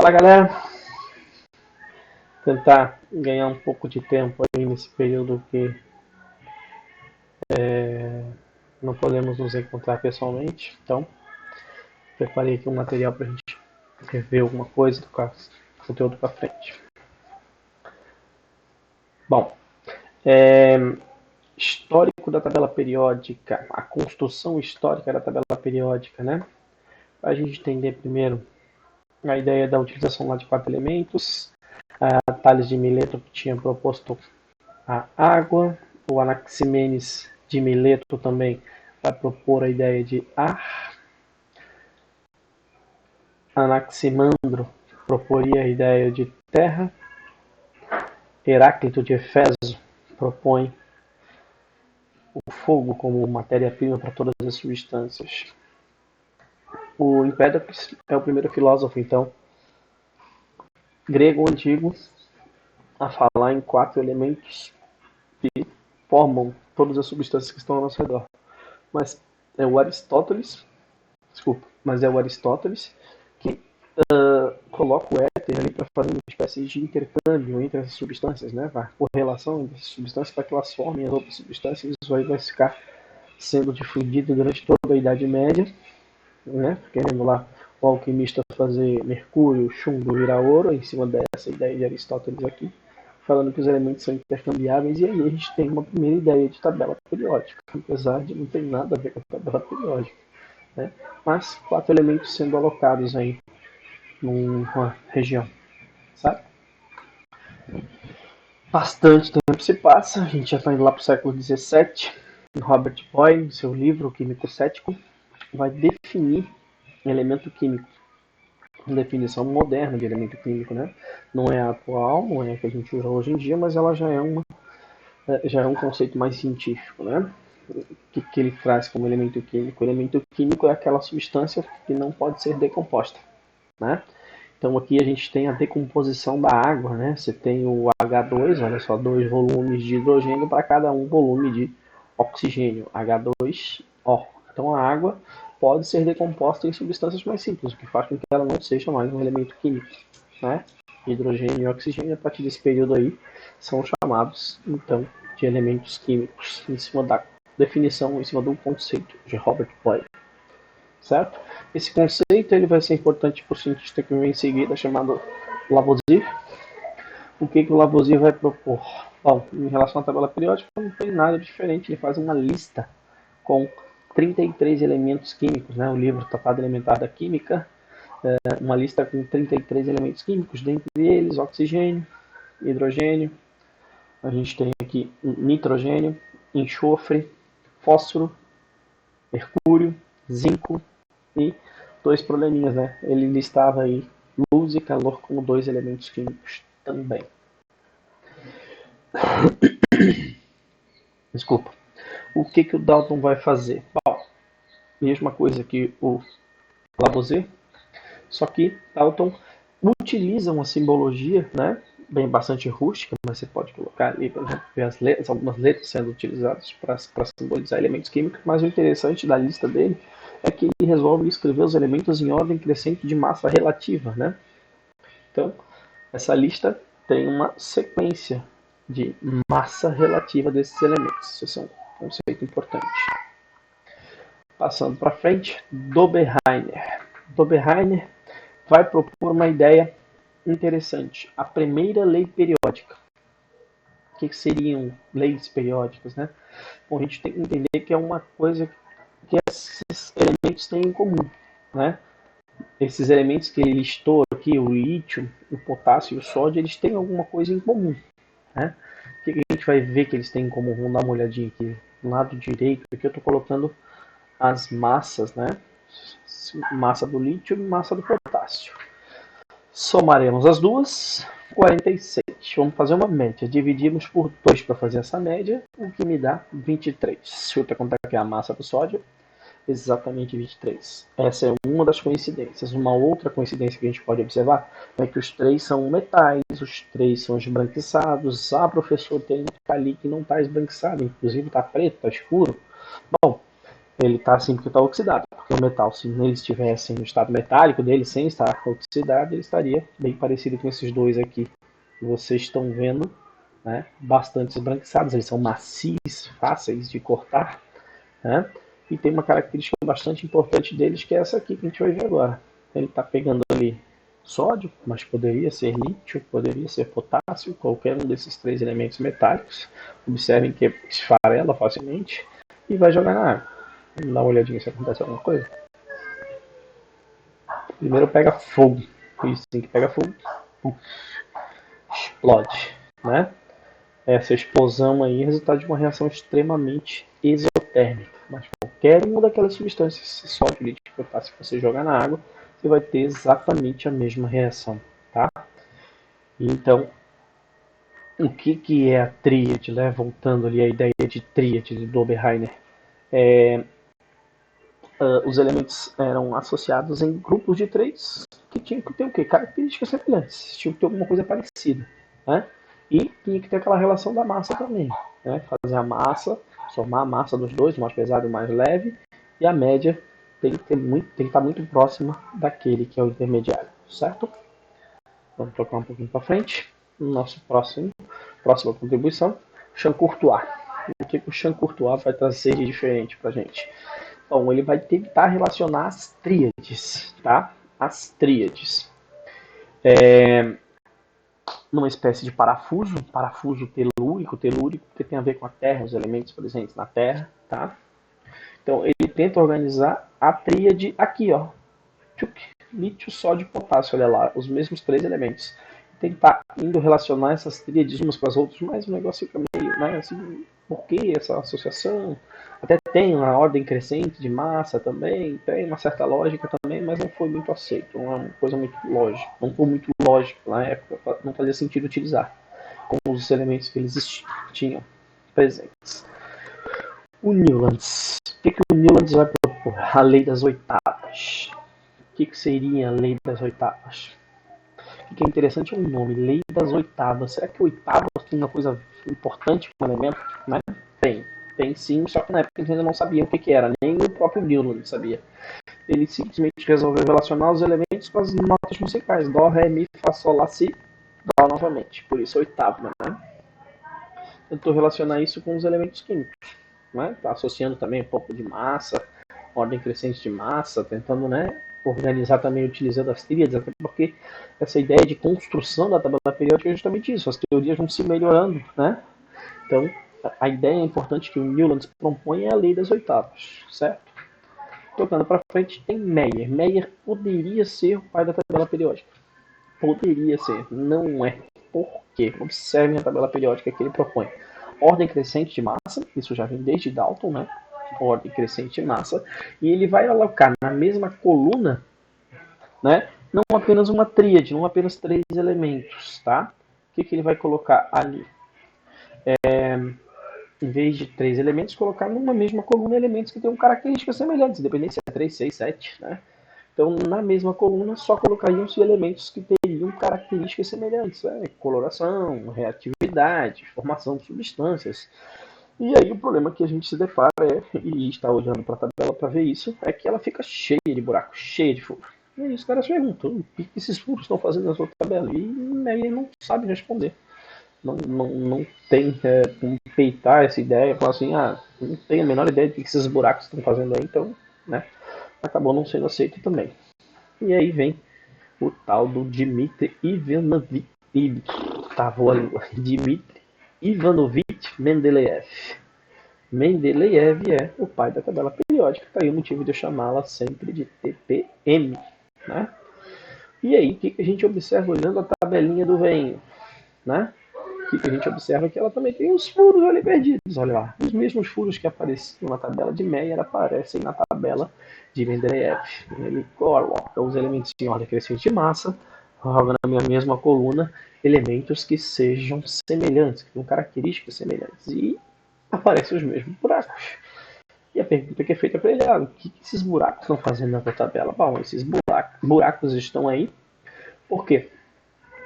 Fala, galera. Tentar ganhar um pouco de tempo aí nesse período que não podemos nos encontrar pessoalmente. Então, preparei aqui um material para a gente rever alguma coisa do conteúdo para frente. Bom, histórico da tabela periódica, a construção histórica da tabela periódica, né? Para a gente entender primeiro a ideia da utilização lá de 4 elementos, a Tales de Mileto que tinha proposto a água, o Anaximenes de Mileto também vai propor a ideia de ar, Anaximandro proporia a ideia de terra, Heráclito de Éfeso propõe o fogo como matéria-prima para todas as substâncias. O Empédocles é o primeiro filósofo, então, grego antigo, a falar em 4 elementos que formam todas as substâncias que estão ao nosso redor. Mas é o Aristóteles que coloca o éter ali para fazer uma espécie de intercâmbio entre essas substâncias, né? A correlação entre essas substâncias para que elas formem as outras substâncias. Isso aí vai ficar sendo difundido durante toda a Idade Média, né? Querendo lá o alquimista fazer mercúrio, chumbo virar ouro, em cima dessa ideia de Aristóteles aqui, falando que os elementos são intercambiáveis, e aí a gente tem uma primeira ideia de tabela periódica, apesar de não ter nada a ver com a tabela periódica, né? Mas 4 elementos sendo alocados aí numa região, sabe? Bastante tempo se passa, a gente já está indo lá para o século XVII. Robert Boyle, em seu livro O Químico Cético, vai definir elemento químico, uma definição moderna de elemento químico, né? Não é a atual, não é a que a gente usa hoje em dia, mas ela já é um conceito mais científico, né? O que ele traz como elemento químico? O elemento químico é aquela substância que não pode ser decomposta, né? Então aqui a gente tem a decomposição da água, né? Você tem o H2, olha só, 2 volumes de hidrogênio para cada um volume de oxigênio, H2O. Então a água pode ser decomposta em substâncias mais simples, o que faz com que ela não seja mais um elemento químico, né? Hidrogênio e oxigênio, a partir desse período aí, são chamados, então, de elementos químicos, em cima da definição, em cima do conceito de Robert Boyle, certo? Esse conceito ele vai ser importante para o cientista que vem em seguida, chamado Lavoisier. O que o Lavoisier vai propor? Bom, em relação à tabela periódica, não tem nada diferente. Ele faz uma lista com 33 elementos químicos, né? O livro Tratado Elementar da Química, uma lista com 33 elementos químicos, dentre eles oxigênio, hidrogênio, a gente tem aqui nitrogênio, enxofre, fósforo, mercúrio, zinco e 2 probleminhas, né? Ele listava aí luz e calor como 2 elementos químicos também. Desculpa. O que o Dalton vai fazer? Bom, mesma coisa que o Lavoisier, só que Dalton utiliza uma simbologia, né? Bem bastante rústica, mas você pode colocar ali, por exemplo, ver as letras, algumas letras sendo utilizadas para simbolizar elementos químicos, mas o interessante da lista dele é que ele resolve escrever os elementos em ordem crescente de massa relativa, né? Então, essa lista tem uma sequência de massa relativa desses elementos. Isso é um conceito importante. Passando para frente, Dobereiner. Dobereiner vai propor uma ideia interessante. A primeira lei periódica. O que seriam leis periódicas, né? Bom, a gente tem que entender que é uma coisa que esses elementos têm em comum, né? Esses elementos que ele listou aqui, o lítio, o potássio e o sódio, eles têm alguma coisa em comum, né? O que a gente vai ver que eles têm em comum? Vamos dar uma olhadinha aqui. No lado direito, aqui eu estou colocando as massas, né? Massa do lítio e massa do potássio. Somaremos as duas, 46. Vamos fazer uma média. Dividimos por 2 para fazer essa média, o que me dá 23. Chuta quanto é a massa do sódio? Exatamente 23. Essa é uma das coincidências. Uma outra coincidência que a gente pode observar é que os 3 são metais, os 3 são esbranquiçados. Ah, professor, tem um ali que não está esbranquiçado, inclusive está preto, está escuro. Bom, Ele está assim porque está oxidado. Porque o metal, se ele estivesse no estado metálico dele, sem estar oxidado, ele estaria bem parecido com esses dois aqui que vocês estão vendo, né? Bastante esbranquiçados. Eles são macios, fáceis de cortar, né? E tem uma característica bastante importante deles, que é essa aqui que a gente vai ver agora. Ele está pegando ali sódio, mas poderia ser lítio, poderia ser potássio, qualquer um desses três elementos metálicos. Observem que esfarela facilmente e vai jogar na água. Vamos dar uma olhadinha se acontece alguma coisa. Primeiro pega fogo. E assim que pega fogo, explode, né? Essa explosão aí é resultado de uma reação extremamente exotérmica. Mas qualquer uma daquelas substâncias, sódio, lítio, potássio, se você jogar na água, você vai ter exatamente a mesma reação, tá? Então, o que é a tríade, né? Voltando ali à ideia de tríade do Oberheiner. Os elementos eram associados em grupos de três que tinham que ter o quê? Características semelhantes, tinham que ter alguma coisa parecida, né? E tinha que ter aquela relação da massa também, né? Fazer a massa, somar a massa dos dois, o mais pesado e o mais leve, e a média tem que estar muito próxima daquele que é o intermediário, certo? Vamos trocar um pouquinho para frente. Nosso próxima contribuição, Champ-Courtois. O que o Champ-Courtois vai trazer de diferente para a gente? Bom, ele vai tentar relacionar as tríades, tá? As tríades. Numa espécie de parafuso telúrico, que tem a ver com a Terra, os elementos presentes na Terra, tá? Então, ele tenta organizar a tríade aqui, ó. Lítio, sódio e potássio, olha lá, os mesmos três elementos. Tentar indo relacionar essas tríades umas com as outras, mas o negócio fica meio, né, assim, por que essa associação? Até tem uma ordem crescente de massa também, tem uma certa lógica também, mas não foi muito aceito, não é uma coisa muito lógica, não foi muito lógico na época, não fazia sentido utilizar com os elementos que eles tinham presentes. O Newlands. O que o Newlands vai propor? A lei das oitavas. O que seria a lei das oitavas? O que é interessante é o nome, lei das oitavas. Será que oitavas tem uma coisa importante com o elemento? Né? Tem sim, só que na época a gente ainda não sabia o que era, nem o próprio Newland sabia. Ele simplesmente resolveu relacionar os elementos com as notas musicais, Dó, Ré, Mi, Fá, Sol, Lá, Si, Dó novamente, por isso oitava, né? Tentou relacionar isso com os elementos químicos, né? Tá associando também um pouco de massa, ordem crescente de massa, tentando, né, organizar também utilizando as tríades, até porque essa ideia de construção da tabela periódica é justamente isso, as teorias vão se melhorando, né? Então, a ideia importante que o Newlands propõe é a lei das oitavas, certo? Tocando para frente, tem Meyer. Meyer poderia ser o pai da tabela periódica. Poderia ser, não é. Por quê? Observem a tabela periódica que ele propõe. Ordem crescente de massa, isso já vem desde Dalton, né? Ordem crescente de massa. E ele vai alocar na mesma coluna, né? Não apenas uma tríade, não apenas três elementos, tá? O que ele vai colocar ali? Em vez de três elementos, colocar numa mesma coluna elementos que tenham características semelhantes, independente se é 3, 6, 7, né? Então, na mesma coluna, só colocariam-se elementos que teriam características semelhantes, né? Coloração, reatividade, formação de substâncias. E aí o problema que a gente se depara e está olhando para a tabela para ver isso, é que ela fica cheia de buracos, cheia de furos. E aí os caras perguntam, o que esses furos estão fazendo na sua tabela? E aí não sabe responder. Não tem como peitar essa ideia, falar assim, não tenho a menor ideia do que esses buracos estão fazendo aí, então, né, acabou não sendo aceito também. E aí vem o tal do Dmitry Ivanovich, Dmitry Ivanovich Mendeleev. Mendeleev é o pai da tabela periódica, tá aí o motivo de eu chamá-la sempre de TPM, né? E aí, o que a gente observa olhando a tabelinha do veinho, né? O que a gente observa é que ela também tem uns furos ali perdidos, olha lá. Os mesmos furos que apareciam na tabela de Meyer aparecem na tabela de Mendeleev. Ele coloca os elementos em ordem crescente de massa, joga na minha mesma coluna elementos que sejam semelhantes, que tenham características semelhantes. E aparecem os mesmos buracos. E a pergunta que é feita para ele é: o que esses buracos estão fazendo na tua tabela? Bom, esses buracos estão aí porque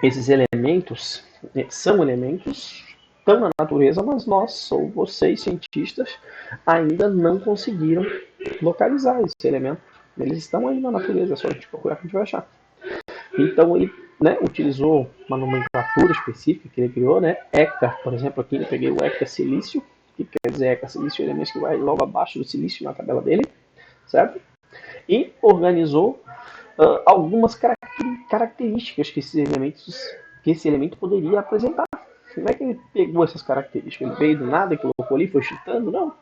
esses elementos são elementos estão na natureza, mas nós, ou vocês, cientistas, ainda não conseguiram localizar esse elemento. Eles estão aí na natureza, é só a gente procurar que a gente vai achar. Então ele, né, utilizou uma nomenclatura específica que ele criou, né? ECA, por exemplo, aqui eu peguei o ECA silício, que quer dizer ECA silício, elementos que vai logo abaixo do silício na tabela dele, certo? E organizou algumas características que esse elemento poderia apresentar. Como é que ele pegou essas características? Ele veio do nada e colocou ali, foi chutando? Não.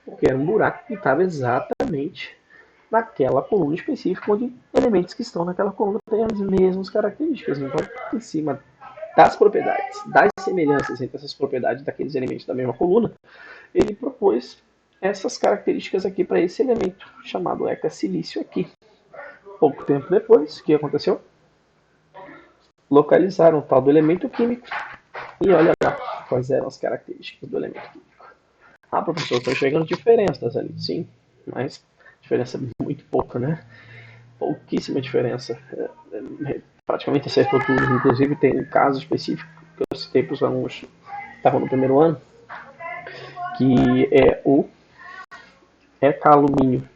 Porque era um buraco que estava exatamente naquela coluna específica, onde elementos que estão naquela coluna têm as mesmas características. Então, em cima das propriedades, das semelhanças entre essas propriedades daqueles elementos da mesma coluna, ele propôs essas características aqui para esse elemento, chamado ECA silício aqui. Pouco tempo depois, o que aconteceu? Localizaram o tal do elemento químico e olha lá quais eram as características do elemento químico. Ah, professor, estou enxergando diferenças ali. Sim, mas diferença muito pouca, né? Pouquíssima diferença. Praticamente acertou tudo. Inclusive tem um caso específico que eu citei para os alunos que estavam no primeiro ano, que é o ECA-alumínio.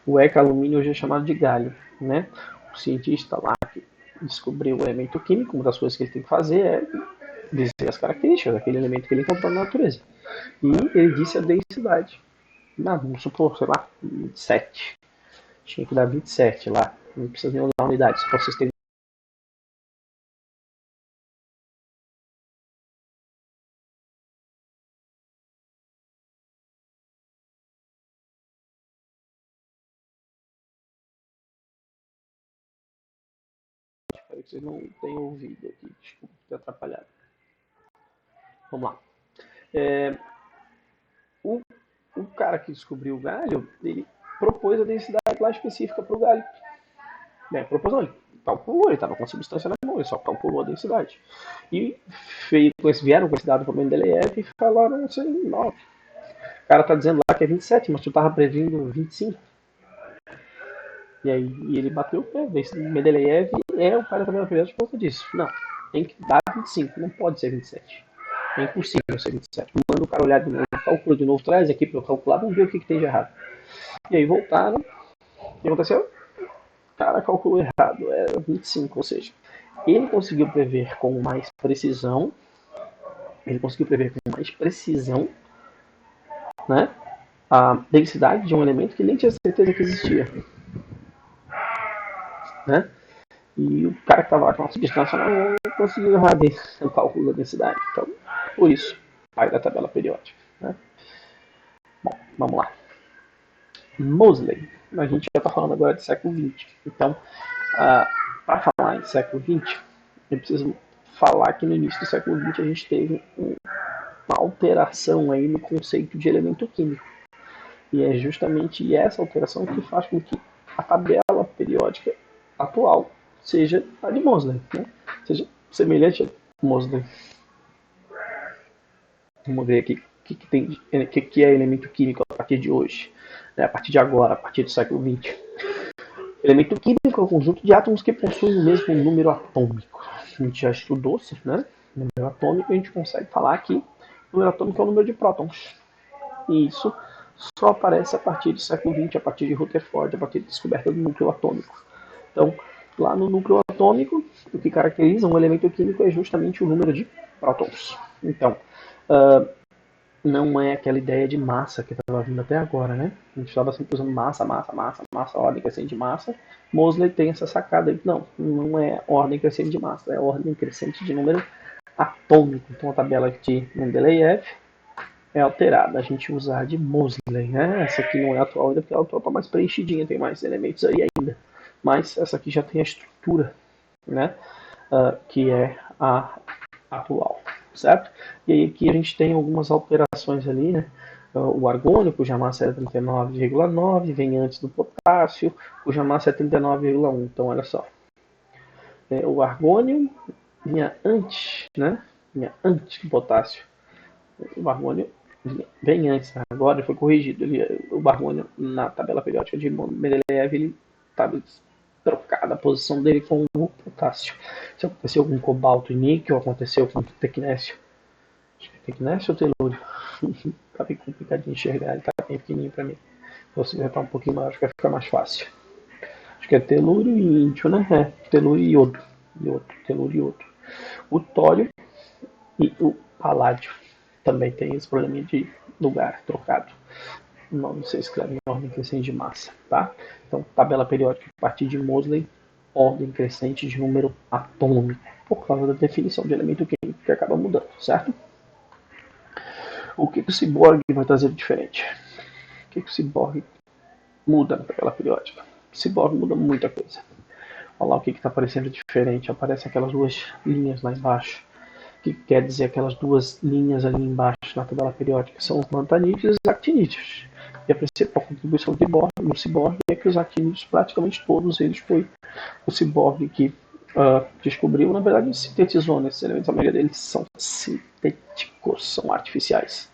O ECA-alumínio hoje é chamado de galho, né? O cientista lá que descobriu o elemento químico, uma das coisas que ele tem que fazer é dizer as características daquele elemento que ele encontrou na natureza. E ele disse a densidade. Não, vamos supor, sei lá, 27. Tinha que dar 27 lá. Não precisa nem usar unidades, só para vocês terem. Espero que vocês não tenham ouvido aqui. Desculpa ter atrapalhado. Vamos lá. É, o, o cara que descobriu o galho, ele propôs a densidade lá específica para o galho. Propôs não, ele calculou, ele estava com a substância na mão, ele só calculou a densidade. E vieram com esse dado para o Mendeleev e falaram assim, não, o cara está dizendo lá que é 27, mas tu estava previndo 25. E aí ele bateu o pé. Mendeleev é o cara da minha por conta disso. Não, tem que dar 25, não pode ser 27. É impossível ser 27. Manda o cara olhar de novo, calcula de novo, traz aqui para eu calcular, vamos ver o que tem de errado. E aí voltaram. O que aconteceu? O cara calculou errado, era 25, ou seja, ele conseguiu prever com mais precisão, né, a densidade de um elemento que nem tinha certeza que existia, né? E o cara que estava lá com a substância não conseguiu errar o cálculo da densidade. Então, por isso, pai da tabela periódica, né? Bom, vamos lá. Moseley. A gente já está falando agora de século XX. Então, para falar em século XX, eu preciso falar que no início do século XX a gente teve uma alteração aí no conceito de elemento químico. E é justamente essa alteração que faz com que a tabela periódica atual seja a de Moseley, né? Seja semelhante a Moseley. Vamos ver aqui o que é elemento químico a partir de hoje, né? A partir de agora, a partir do século XX. Elemento químico é um conjunto de átomos que possuem o mesmo número atômico. A gente já estudou, né? Número atômico, a gente consegue falar que o número atômico é o número de prótons. E isso só aparece a partir do século XX, a partir de Rutherford, a partir da descoberta do núcleo atômico. Então, lá no núcleo atômico, o que caracteriza um elemento químico é justamente o número de prótons. Então, não é aquela ideia de massa que estava vindo até agora, né? A gente estava sempre usando massa, ordem crescente de massa. Moseley tem essa sacada. Não é ordem crescente de massa, é ordem crescente de número atômico. Então, a tabela de Mendeleev é alterada. A gente usa a de Moseley, né? Essa aqui não é atual ainda, porque a atual está mais preenchidinha, tem mais elementos aí ainda. Mas essa aqui já tem a estrutura, né? Que é a atual, certo? E aí aqui a gente tem algumas alterações ali, né? O argônio, cuja massa é 39,9, vem antes do potássio, cuja massa é 39,1. Então, olha só. O argônio vinha antes, né? Vinha antes do potássio. O argônio bem antes, agora foi corrigido. O argônio na tabela periódica de Mendeleev ele estava trocada a posição dele com o potássio. Isso aconteceu com cobalto e níquel, aconteceu com tecnésio Tem que, né, seu telúrio? Tá bem complicado de enxergar, ele tá bem pequenininho pra mim. Você vai estar um pouquinho maior, acho que vai ficar mais fácil. Acho que é telúrio e índio, né? É, telúrio e iodo. Telúrio e iodo. O tório e o paládio também tem esse probleminha de lugar trocado. Não se escreve em ordem crescente de massa, tá? Então, tabela periódica a partir de Moseley, ordem crescente de número atômico, por causa da definição de elemento químico que acaba mudando, certo? O que o ciborgue vai trazer de diferente? O que o ciborgue muda na tabela periódica? O ciborgue muda muita coisa. Olha lá o que está aparecendo diferente. Aparecem aquelas duas linhas lá embaixo. O que quer dizer aquelas duas linhas ali embaixo na tabela periódica? São os lantanídeos e os actinídeos. E a principal contribuição do ciborgue é que os actinídeos, praticamente todos eles, foi o ciborgue que descobriu, na verdade, sintetizou nesses elementos. A maioria deles são sintéticos, são artificiais.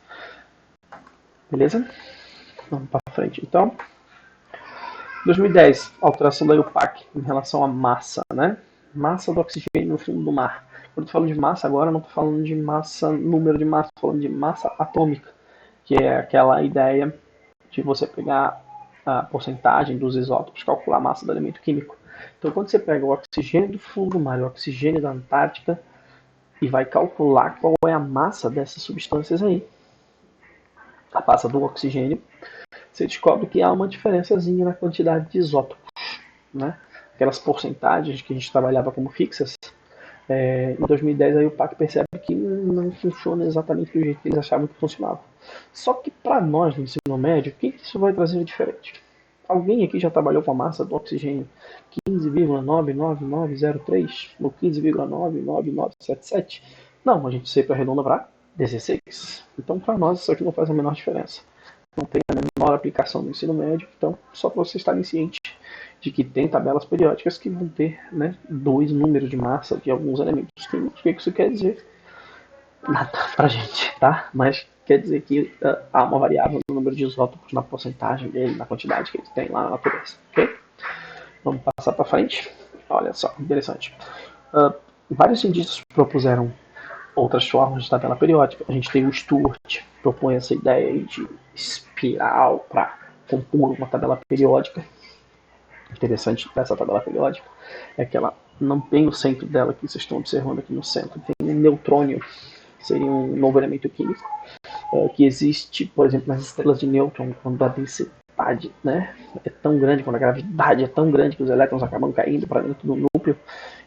Beleza? Vamos para frente, então. 2010, alteração da IUPAC em relação à massa, né? Massa do oxigênio no fundo do mar. Quando eu falo de massa agora, não estou falando de massa, número de massa, estou falando de massa atômica, que é aquela ideia de você pegar a porcentagem dos isótopos, calcular a massa do elemento químico. Então, quando você pega o oxigênio do fundo do mar e o oxigênio da Antártica e vai calcular qual é a massa dessas substâncias aí, a massa do oxigênio, você descobre que há uma diferençazinha na quantidade de isótopos, né? Aquelas porcentagens que a gente trabalhava como fixas, em 2010 aí o PAC percebe que não funciona exatamente do jeito que eles achavam que funcionava. Só que para nós no ensino médio, o que isso vai trazer de diferente? Alguém aqui já trabalhou com a massa do oxigênio 15,99903 ou 15,99977? Não, a gente sempre arredonda para 16. Então para nós isso aqui não faz a menor diferença. Não tem a menor aplicação no ensino médio, então só para vocês estarem cientes de que tem tabelas periódicas que vão ter, né, dois números de massa de alguns elementos químicos. O que isso quer dizer? Nada pra gente, tá? Mas quer dizer que há uma variável no número de isótopos, na porcentagem dele, na quantidade que ele tem lá na natureza, ok? Vamos passar para frente. Olha só, interessante. Vários cientistas propuseram outras formas de tabela periódica. A gente tem o Stewart, propõe essa ideia aí de espiral para compor uma tabela periódica. Interessante dessa tabela periódica é que ela não tem o centro dela que vocês estão observando aqui no centro, tem um neutrônio, que seria um novo elemento químico, que existe, por exemplo, nas estrelas de nêutron, quando a densidade, né, é tão grande, quando a gravidade é tão grande que os elétrons acabam caindo para dentro do núcleo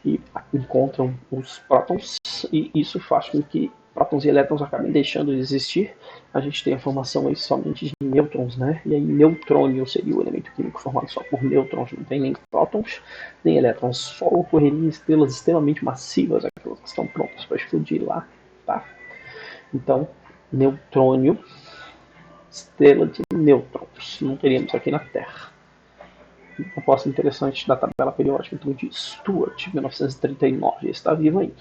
e encontram os prótons, e isso faz com que prótons e elétrons acabem deixando de existir. A gente tem a formação aí somente de nêutrons, né? E aí neutrônio seria o elemento químico formado só por nêutrons, não tem nem prótons, nem elétrons. Só ocorreria em estrelas extremamente massivas, aquelas que estão prontas para explodir lá, tá? Então, neutrônio, estrela de nêutrons, não teríamos aqui na Terra. Uma proposta interessante da tabela periódica então, de Stewart, 1939, está vivo ainda.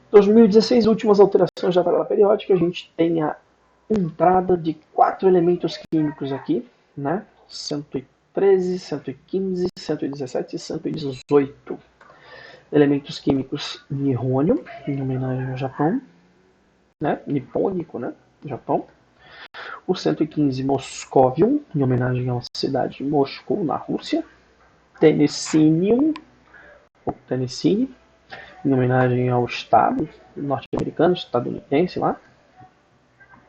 2016, últimas alterações da tabela periódica, a gente tem a entrada de 4 elementos químicos aqui, né? 113, 115, 117 e 118. Elementos químicos nihônio, em homenagem ao Japão, né? Nipônico, né? Japão. O 115 Moscovium, em homenagem à cidade de Moscou, na Rússia. Tennessinium, ou Tennessine, em homenagem ao estado norte-americano, estadunidense lá,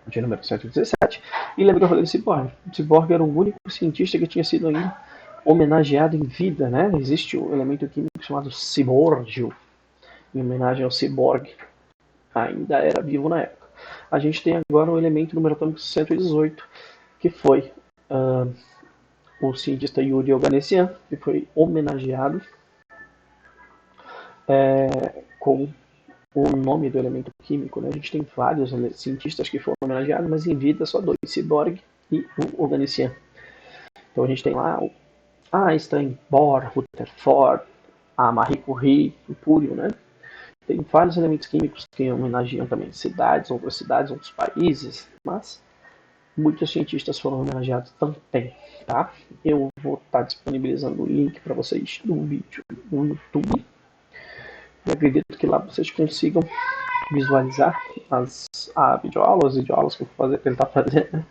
de número 117. E lembra que eu falei do Cyborg? O Cyborg era o único cientista que tinha sido ainda homenageado em vida, né? Existe o elemento químico chamado ciborgio, em homenagem ao Cyborg. Ainda era vivo na época. A gente tem agora o elemento número atômico 118, que foi o cientista Yuri Oganessian, que foi homenageado com o nome do elemento químico. Né? A gente tem vários cientistas que foram homenageados, mas em vida só dois, Cyborg e o Oganessian. Então a gente tem lá o Einstein, Bohr, Rutherford, a Marie Curie, o Púrio, né? Tem vários elementos químicos que homenageiam também cidades, outros países, mas muitos cientistas foram homenageados também, tá? Eu vou estar disponibilizando o link para vocês do vídeo no YouTube. Eu acredito que lá vocês consigam visualizar as videoaulas que eu vou tentar fazer, né?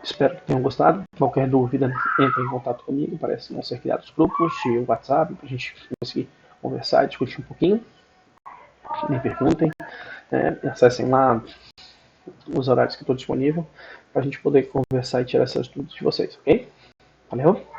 Espero que tenham gostado. Qualquer dúvida, entre em contato comigo. Parece não ser criados grupos de WhatsApp para a gente conseguir conversar e discutir um pouquinho. Me perguntem, acessem lá os horários que eu estou disponível para a gente poder conversar e tirar essas dúvidas de vocês, ok? Valeu?